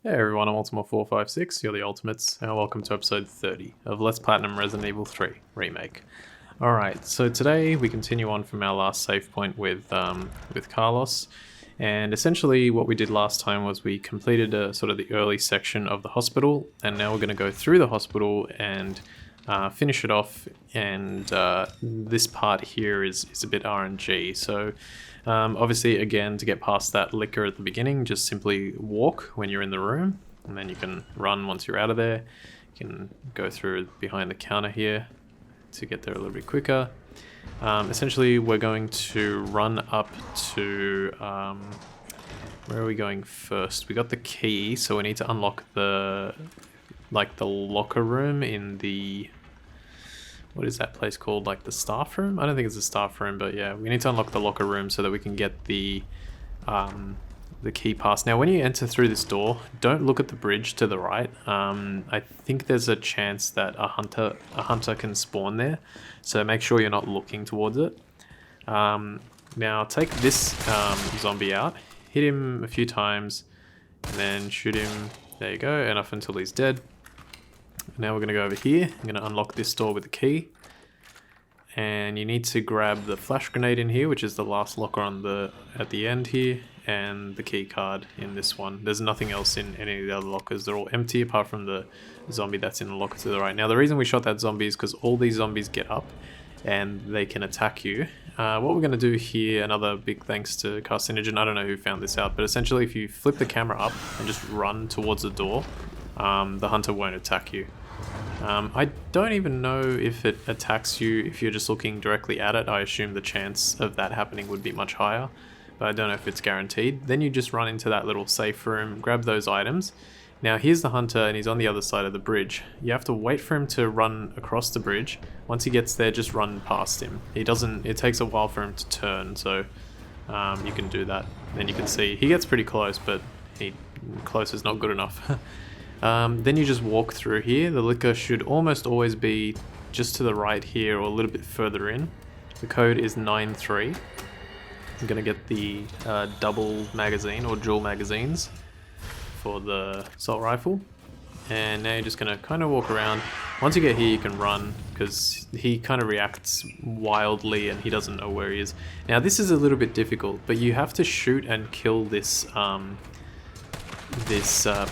Hey everyone, I'm Ultima456, you're the Ultimates, and welcome to episode 30 of Let's Platinum Resident Evil 3 Remake. Alright, so today we continue on from our last save point with Carlos, and essentially what we did last time was we completed sort of the early section of the hospital, and now we're going to go through the hospital and finish it off, and this part here is a bit RNG, so obviously again to get past that liquor at the beginning, just simply walk when you're in the room, and then you can run once you're out of there. You can go through behind the counter here to get there a little bit quicker. Essentially we're going to run up to, where are we going first? We got the key, so we need to unlock the locker room in the, what is that place called? Like the staff room? I don't think it's the staff room, but yeah, we need to unlock the locker room so that we can get the key pass. Now, when you enter through this door, don't look at the bridge to the right. I think there's a chance that a hunter can spawn there, so make sure you're not looking towards it. Now, take this zombie out, hit him a few times, and then shoot him. There you go, and up until he's dead. Now we're going to go over here. I'm going to unlock this door with the key. And you need to grab the flash grenade in here, which is the last locker on at the end here, and the key card in this one. There's nothing else in any of the other lockers. They're all empty apart from the zombie that's in the locker to the right. Now the reason we shot that zombie is because all these zombies get up and they can attack you. What we're going to do here, another big thanks to Carcinogen, I don't know who found this out, but essentially if you flip the camera up and just run towards the door, the hunter won't attack you. I don't even know if it attacks you if you're just looking directly at it. I assume the chance of that happening would be much higher, but I don't know if it's guaranteed. Then you just run into that little safe room, grab those items. Now here's the hunter and he's on the other side of the bridge. You have to wait for him to run across the bridge. Once he gets there, just run past him. It takes a while for him to turn, so you can do that. Then you can see he gets pretty close, but close is not good enough. Then you just walk through here. The liquor should almost always be just to the right here or a little bit further in. The code is 93. I'm going to get the double magazine or dual magazines for the assault rifle. And now you're just going to kind of walk around. Once you get here you can run because he kind of reacts wildly and he doesn't know where he is. Now this is a little bit difficult, but you have to shoot and kill this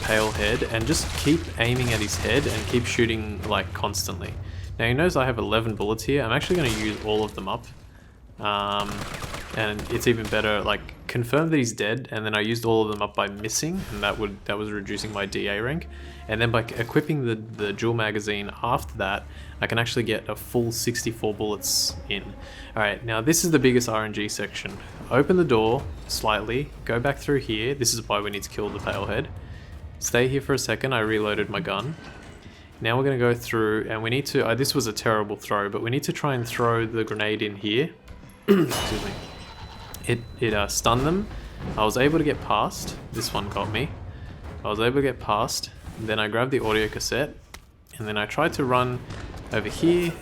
pale head and just keep aiming at his head and keep shooting like constantly. Now he knows I have 11 bullets here. I'm actually going to use all of them up, and it's even better, like confirm that he's dead, and then I used all of them up by missing, and that was reducing my DA rank. And then by equipping the dual magazine after that, I can actually get a full 64 bullets in. Alright, now this is the biggest RNG section. Open the door slightly, go back through here. This is why we need to kill the pale head. Stay here for a second, I reloaded my gun. Now we're going to go through, and we need to, this was a terrible throw, but we need to try and throw the grenade in here. Excuse me. It stunned them. I was able to get past. This one got me. I was able to get past. Then I grabbed the audio cassette, and then I tried to run over here,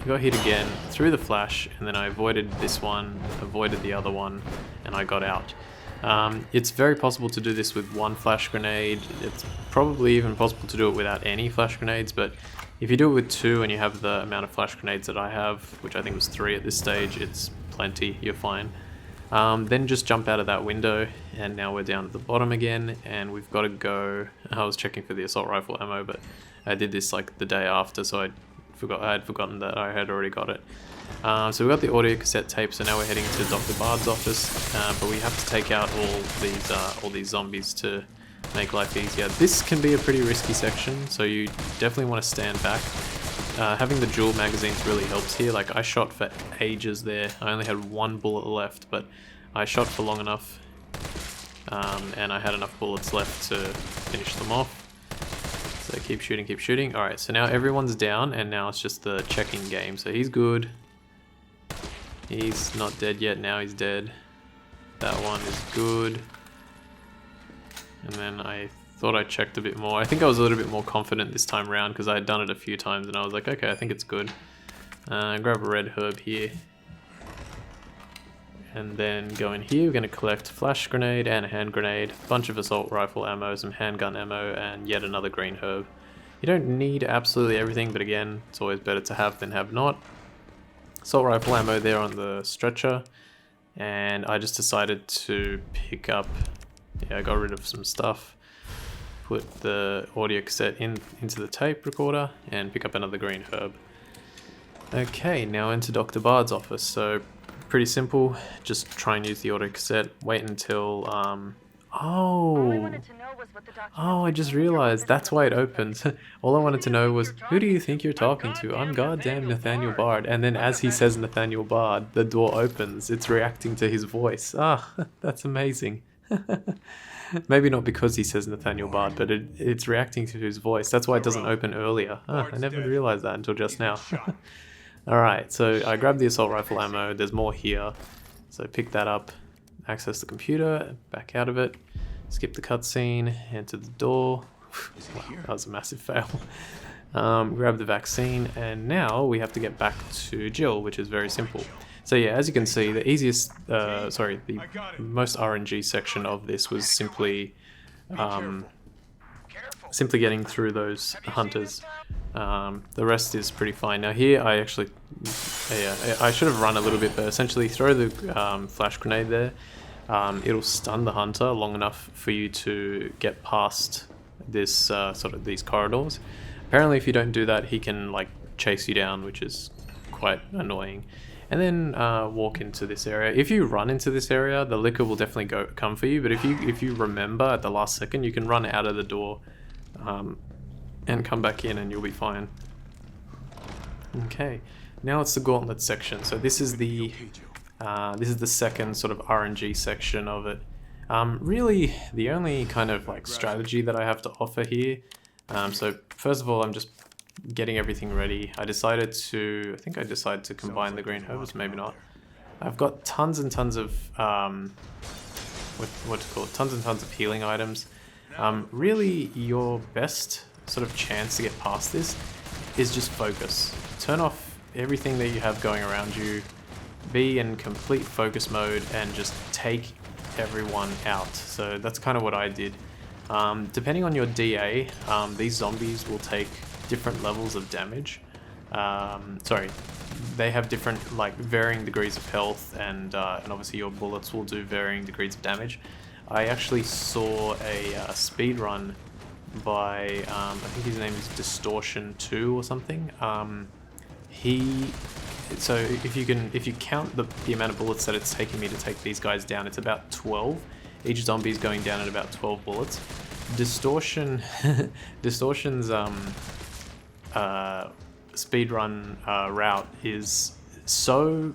got hit again, threw the flash, and then I avoided this one, avoided the other one, and I got out. It's very possible to do this with one flash grenade. It's probably even possible to do it without any flash grenades, but if you do it with two and you have the amount of flash grenades that I have, which I think was 3 at this stage, it's plenty, you're fine. Then just jump out of that window, and now we're down at the bottom again, and we've got to go. I was checking for the assault rifle ammo, but I did this like the day after, so I had forgotten that I had already got it. So we got the audio cassette tape, so now we're heading to Dr. Bards' office, but we have to take out all these zombies to make life easier. This can be a pretty risky section, so you definitely want to stand back. Having the dual magazines really helps here. Like I shot for ages there. I only had 1 bullet left, but I shot for long enough, and I had enough bullets left to finish them off. So keep shooting, keep shooting. Alright, so now everyone's down, and now it's just the checking game. So he's good. He's not dead yet, now he's dead. That one is good. And then I thought I checked a bit more. I think I was a little bit more confident this time around because I had done it a few times and I was like, okay, I think it's good. Grab a red herb here. And then go in here, we're going to collect flash grenade and a hand grenade, a bunch of assault rifle ammo, some handgun ammo, and yet another green herb. You don't need absolutely everything, but again, it's always better to have than have not. Assault rifle ammo there on the stretcher, and I just decided to pick up, I got rid of some stuff, put the audio cassette into the tape recorder, and pick up another green herb. Okay, now into Dr. Bard's office. So pretty simple, just try and use the audio cassette, wait until, I just realized that's why it opens. All I wanted to know was, who do you think you're talking to? I'm goddamn Nathaniel Bard. And then as he says Nathaniel Bard, the door opens. It's reacting to his voice. That's amazing. Maybe not because he says Nathaniel Bard, but it's reacting to his voice. That's why it doesn't open earlier. I never realized that until just now. Alright, so I grabbed the assault rifle ammo. There's more here. So pick that up, access the computer, back out of it, skip the cutscene, enter the door. Wow, that was a massive fail. Grab the vaccine, and now we have to get back to Jill, which is very simple. So yeah, as you can see, the easiest, the most RNG section of this was simply getting through those hunters. The rest is pretty fine. Now here, I actually, I should have run a little bit, but essentially throw the flash grenade there. It'll stun the hunter long enough for you to get past this sort of these corridors. Apparently, if you don't do that, he can like chase you down, which is quite annoying. And then walk into this area. If you run into this area, the liquor will definitely come for you. But if you remember at the last second, you can run out of the door and come back in, and you'll be fine. Okay, now it's the Gauntlet section. So this is the second sort of RNG section of it. Really, the only kind of like strategy that I have to offer here. So first of all, I'm just getting everything ready. I decided to combine the green herbs, maybe not. I've got tons and tons of tons and tons of healing items. Really, your best sort of chance to get past this is just focus. Turn off everything that you have going around you. Be in complete focus mode and just take everyone out. So that's kind of what I did. Depending on your DA, these zombies will take different levels of damage. They have different, like, varying degrees of health, and obviously your bullets will do varying degrees of damage. I actually saw a speed run by I think his name is Distortion 2 or something. So if you count the amount of bullets that it's taking me to take these guys down, it's about 12. Each zombie is going down at about 12 bullets. Distortion's speedrun route is so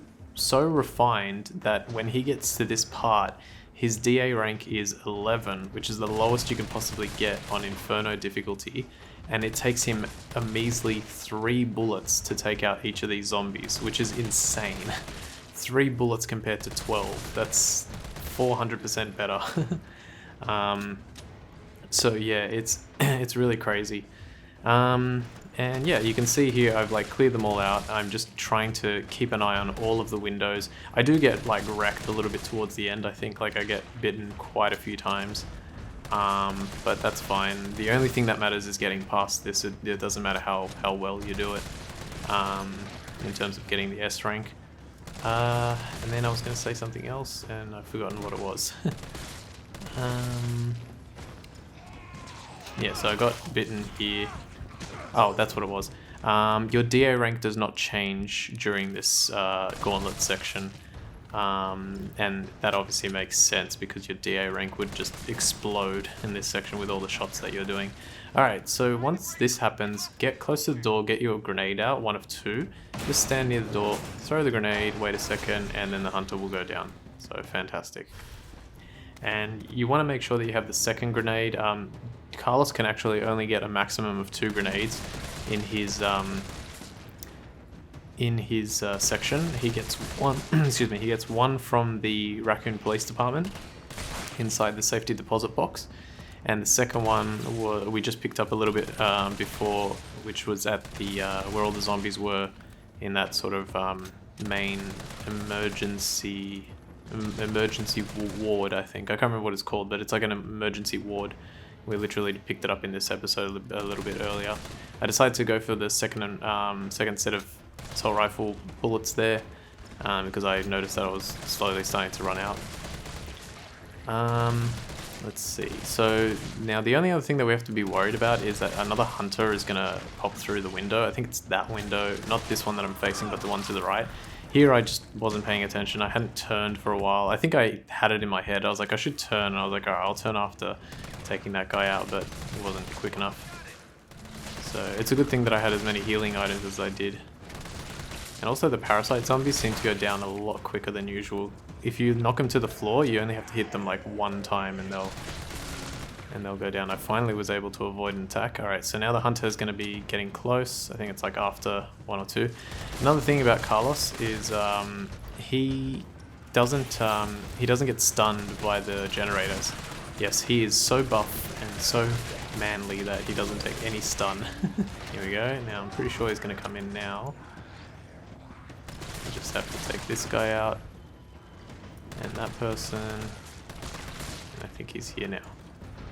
refined that when he gets to this part, his DA rank is 11, which is the lowest you can possibly get on Inferno difficulty, and it takes him a measly 3 bullets to take out each of these zombies, which is insane. 3 bullets compared to 12, that's 400% better. So yeah, it's really crazy. And yeah, you can see here I've like cleared them all out. I'm just trying to keep an eye on all of the windows. I do get like wrecked a little bit towards the end. I think like I get bitten quite a few times, but that's fine. The only thing that matters is getting past this. It doesn't matter how well you do it in terms of getting the S rank. And then I was going to say something else and I've forgotten what it was. Yeah, so I got bitten here. Oh, that's what it was. Your DA rank does not change during this Gauntlet section. And that obviously makes sense because your DA rank would just explode in this section with all the shots that you're doing. Alright, so once this happens, get close to the door, get your grenade out, one of 2. Just stand near the door, throw the grenade, wait a second, and then the hunter will go down. So fantastic. And you want to make sure that you have the second grenade. Carlos can actually only get a maximum of 2 grenades in his section. He gets one. Excuse me. He gets one from the Raccoon Police Department inside the safety deposit box, and the second one we just picked up a little bit before, which was at the where all the zombies were in that sort of main emergency emergency ward, I think. I can't remember what it's called, but it's like an emergency ward. We literally picked it up in this episode a little bit earlier. I decided to go for the second set of assault rifle bullets there because I noticed that I was slowly starting to run out. Let's see. So now the only other thing that we have to be worried about is that another hunter is going to pop through the window. I think it's that window, not this one that I'm facing, but the one to the right. Here I just wasn't paying attention. I hadn't turned for a while. I think I had it in my head. I was like, I should turn. And I was like, alright, I'll turn after taking that guy out, but it wasn't quick enough. So it's a good thing that I had as many healing items as I did. And also the parasite zombies seem to go down a lot quicker than usual. If you knock them to the floor, you only have to hit them like one time and they'll go down. I finally was able to avoid an attack. Alright, so now the hunter is going to be getting close. I think it's like after 1 or 2. Another thing about Carlos is he doesn't get stunned by the generators. Yes, he is so buff and so manly that he doesn't take any stun. Here we go. Now I'm pretty sure he's going to come in now. I just have to take this guy out. And that person. And I think he's here now.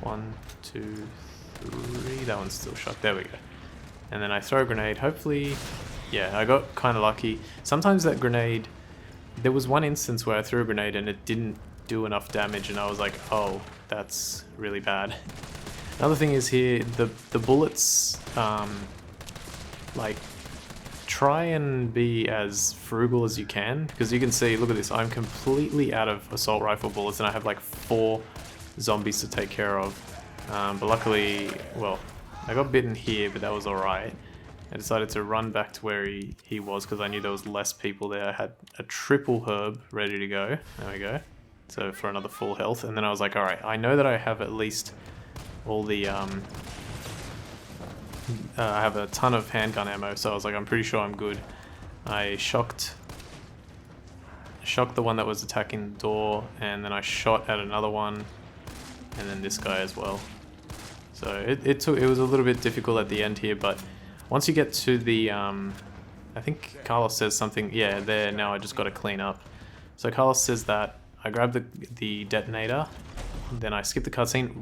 1, 2, 3. That one's still shot. There we go. And then I throw a grenade. Hopefully, yeah, I got kind of lucky. Sometimes that grenade, there was one instance where I threw a grenade and it didn't do enough damage, and I was like, oh, that's really bad. Another thing is here, the bullets, like, try and be as frugal as you can, because you can see, look at this, I'm completely out of assault rifle bullets and I have like 4 zombies to take care of. But luckily, well, I got bitten here, but that was alright. I decided to run back to where he was because I knew there was less people there. I had a triple herb ready to go. There we go. So for another full health. And then I was like, alright, I know that I have at least all the I have a ton of handgun ammo, so I was like, I'm pretty sure I'm good. I shocked the one that was attacking the door, and then I shot at another one, and then this guy as well. So it was a little bit difficult at the end here, but once you get to the I think Carlos says something, yeah, there, now I just got to clean up. So Carlos says that I grab the detonator, then I skip the cutscene,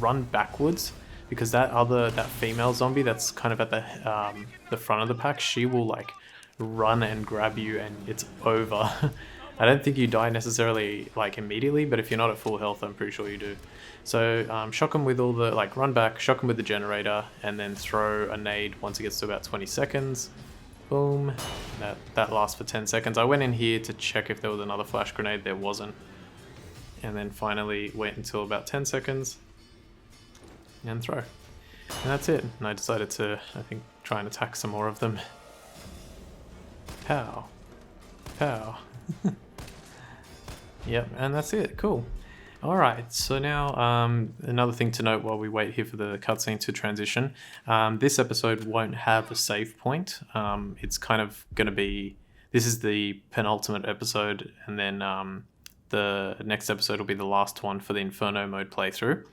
run backwards, because that female zombie that's kind of at the front of the pack, she will like run and grab you and it's over. I don't think you die necessarily like immediately, but if you're not at full health, I'm pretty sure you do. So shock him with all the, like, run back, shock him with the generator, and then throw a nade once it gets to about 20 seconds. Boom. That lasts for 10 seconds. I went in here to check if there was another flash grenade. There wasn't. And then finally wait until about 10 seconds and throw. And that's it. And I decided to, I think, try and attack some more of them. Pow. Pow. Yep, and that's it. Cool. Alright, so now another thing to note while we wait here for the cutscene to transition. This episode won't have a save point. It's kind of going to be... This is the penultimate episode, and then the next episode will be the last one for the Inferno mode playthrough.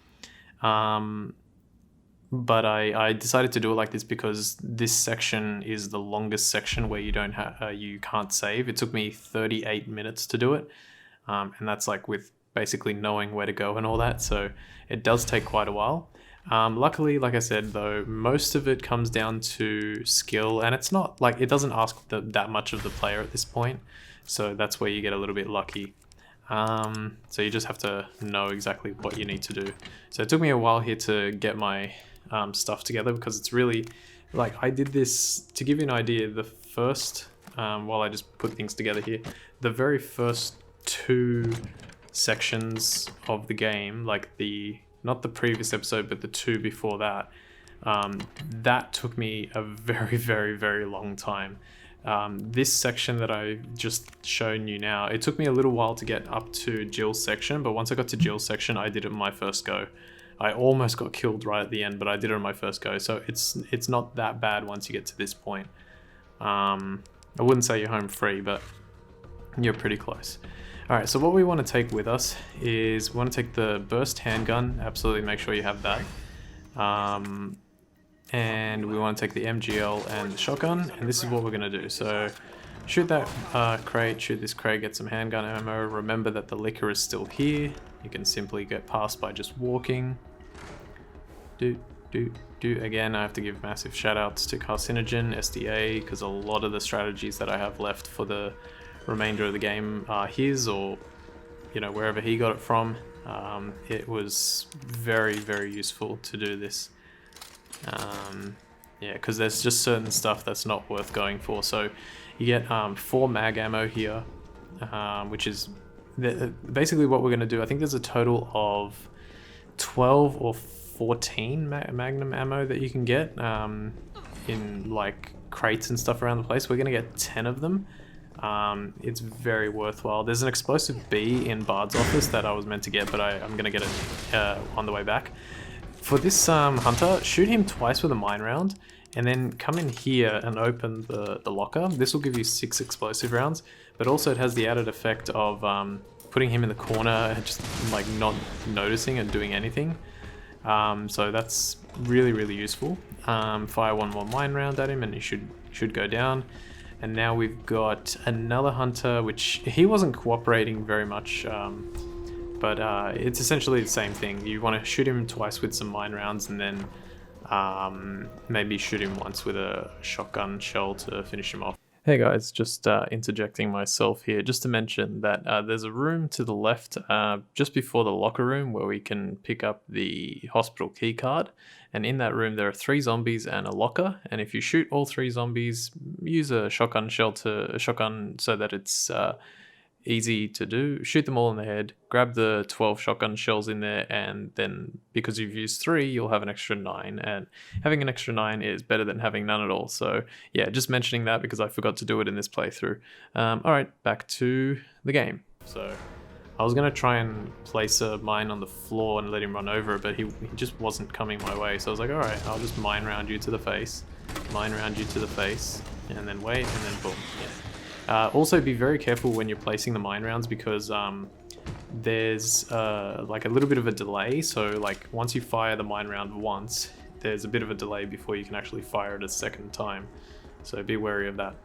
But I decided to do it like this because this section is the longest section where you can't save. It took me 38 minutes to do it, and that's like with basically knowing where to go and all that, so it does take quite a while. Luckily, like I said though, most of it comes down to skill, and it's not like, it doesn't ask that much of the player at this point, so that's where you get a little bit lucky. So you just have to know exactly what you need to do. So it took me a while here to get my stuff together, because it's really, like, I did this, to give you an idea, the first, while I just put things together here, the very first 2 sections of the game, like not the previous episode, but the 2 before that, that took me a very, very, very long time. This section that I've just shown you now, it took me a little while to get up to Jill's section, but once I got to Jill's section, I did it in my first go. I almost got killed right at the end, but I did it on my first go, so it's not that bad once you get to this point. I wouldn't say you're home free, but you're pretty close. Alright, so what we want to take with us is, we want to take the burst handgun, absolutely make sure you have that. And we want to take the MGL and the shotgun, and this is what we're going to do. So shoot that crate, shoot this crate, get some handgun ammo. Remember that the liquor is still here. You can simply get past by just walking. Again, I have to give massive shout outs to Carcinogen, SDA, because a lot of the strategies that I have left for the remainder of the game are his, or you know, wherever he got it from. It was very, very useful to do this. Yeah, because there's just certain stuff that's not worth going for. So you get 4 mag ammo here, which is basically what we're going to do. I think there's a total of 12 or 14 magnum ammo that you can get in like crates and stuff around the place. We're going to get 10 of them. It's very worthwhile. There's an explosive B in Bard's office that I was meant to get, but I'm going to get it on the way back. For this hunter, shoot him twice with a mine round, and then come in here and open the locker. This will give you 6 explosive rounds, but also it has the added effect of putting him in the corner and just like not noticing and doing anything. So that's really, really useful. Fire 1 more mine round at him and he should go down. And now we've got another hunter, which he wasn't cooperating very much, but it's essentially the same thing. You want to shoot him twice with some mine rounds and then maybe shoot him once with a shotgun shell to finish him off. Hey guys, just interjecting myself here just to mention that there's a room to the left just before the locker room where we can pick up the hospital keycard, and in that room there are 3 zombies and a locker, and if you shoot all 3 zombies, use a shotgun shell so that it's easy to do. Shoot them all in the head, grab the 12 shotgun shells in there, and then because you've used 3 you'll have an extra 9, and having an extra 9 is better than having none at all. So yeah, just mentioning that because I forgot to do it in this playthrough. Alright, back to the game. So I was going to try and place a mine on the floor and let him run over it, but he just wasn't coming my way, so I was like, alright, I'll just mine round you to the face, mine round you to the face, and then wait, and then boom. Yeah. Also be very careful when you're placing the mine rounds because there's like a little bit of a delay. So like once you fire the mine round once, there's a bit of a delay before you can actually fire it a second time. So be wary of that.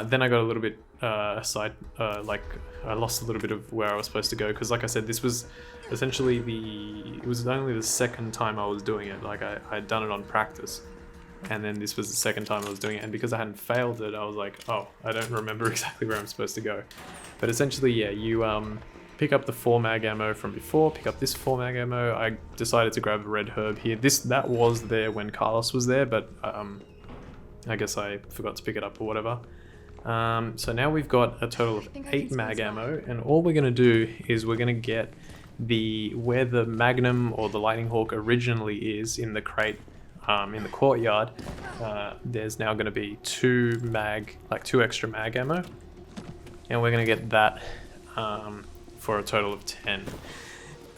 Then I got a little bit like I lost a little bit of where I was supposed to go because like I said, this was essentially it was only the second time I was doing it. Like I had done it on practice. And then this was the second time I was doing it, and because I hadn't failed it, I was like, oh, I don't remember exactly where I'm supposed to go. But essentially, yeah, you pick up the 4 mag ammo from before, pick up this 4 mag ammo. I decided to grab a red herb here. That was there when Carlos was there, but I guess I forgot to pick it up or whatever. So now we've got a total of 8 mag ammo, and all we're going to do is we're going to get where the Magnum or the Lightning Hawk originally is in the crate. In the courtyard, there's now going to be 2 extra mag ammo, and we're going to get that for a total of 10.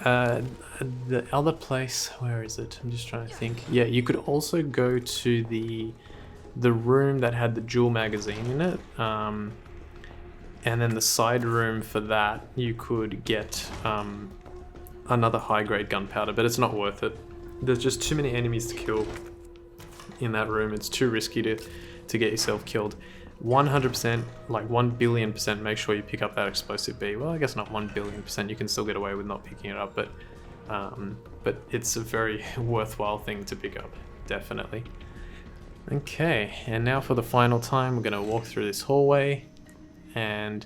The other place, where is it? I'm just trying to think. Yeah, you could also go to the room that had the dual magazine in it, and then the side room for that you could get another high grade gunpowder, but it's not worth it. There's just too many enemies to kill in that room. It's too risky to get yourself killed. 100%, like 1,000,000,000% make sure you pick up that explosive B. Well, I guess not 1,000,000,000%, you can still get away with not picking it up, but it's a very worthwhile thing to pick up, definitely. Okay, and now for the final time, we're going to walk through this hallway, and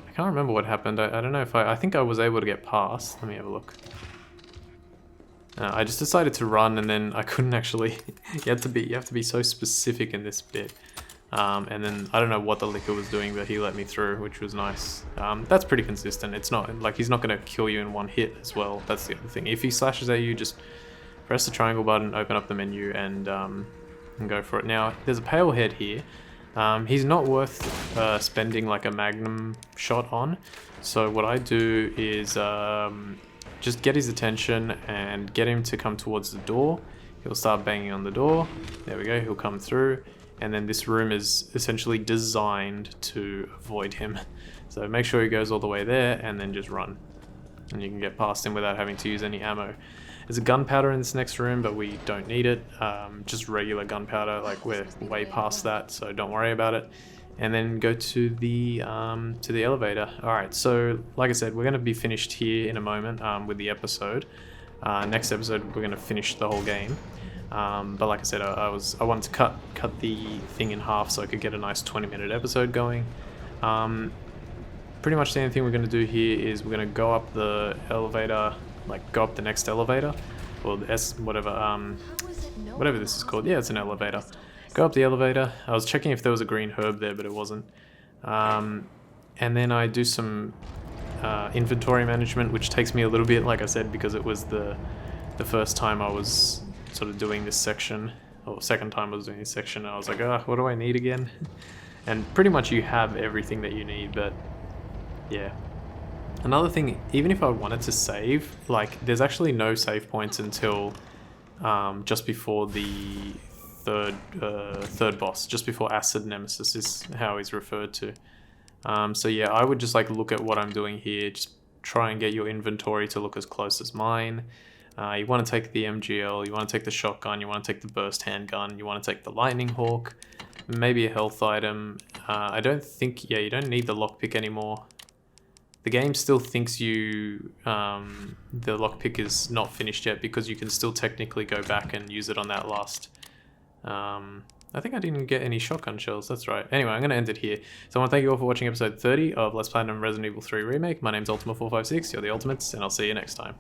I can't remember what happened. I don't know if I think I was able to get past. Let me have a look. I just decided to run, and then I couldn't actually. You have to be so specific in this bit. And then I don't know what the liquor was doing, but he let me through, which was nice. That's pretty consistent. It's not like he's not going to kill you in one hit as well. That's the other thing. If he slashes at you, just press the triangle button, open up the menu, and go for it. Now there's a pale head here. He's not worth spending like a magnum shot on. So what I do is just get his attention and get him to come towards the door. He'll start banging on the door. There we go, he'll come through. And then this room is essentially designed to avoid him. So make sure he goes all the way there and then just run. And you can get past him without having to use any ammo. There's a gunpowder in this next room, but we don't need it. Just regular gunpowder, like we're way past that, so don't worry about it. and then go to the elevator. Alright, so like I said, we're going to be finished here in a moment with the episode. Next episode we're going to finish the whole game. But like I said, I wanted to cut the thing in half so I could get a nice 20-minute episode going. Pretty much the only thing we're going to do here is we're going to go up the elevator, like go up the next elevator, or the whatever this is called. Yeah, it's an elevator. Go up the elevator. I was checking if there was a green herb there, but it wasn't. And then I do some inventory management, which takes me a little bit, like I said, because it was the first time I was sort of doing this section, or second time I was doing this section. I was like, what do I need again? And pretty much you have everything that you need, but yeah. Another thing, even if I wanted to save, like there's actually no save points until just before the third boss, just before Acid Nemesis is how he's referred to. So yeah, I would just like look at what I'm doing here, just try and get your inventory to look as close as mine. You want to take the MGL, you want to take the shotgun, you want to take the burst handgun, you want to take the lightning hawk, maybe a health item. I don't think, yeah, you don't need the lockpick anymore. The game still thinks the lockpick is not finished yet because you can still technically go back and use it on that last. I think I didn't get any shotgun shells, that's right. Anyway, I'm going to end it here. So I want to thank you all for watching episode 30 of Let's Platinum Resident Evil 3 Remake. My name's Ultima456, you're the Ultimates, and I'll see you next time.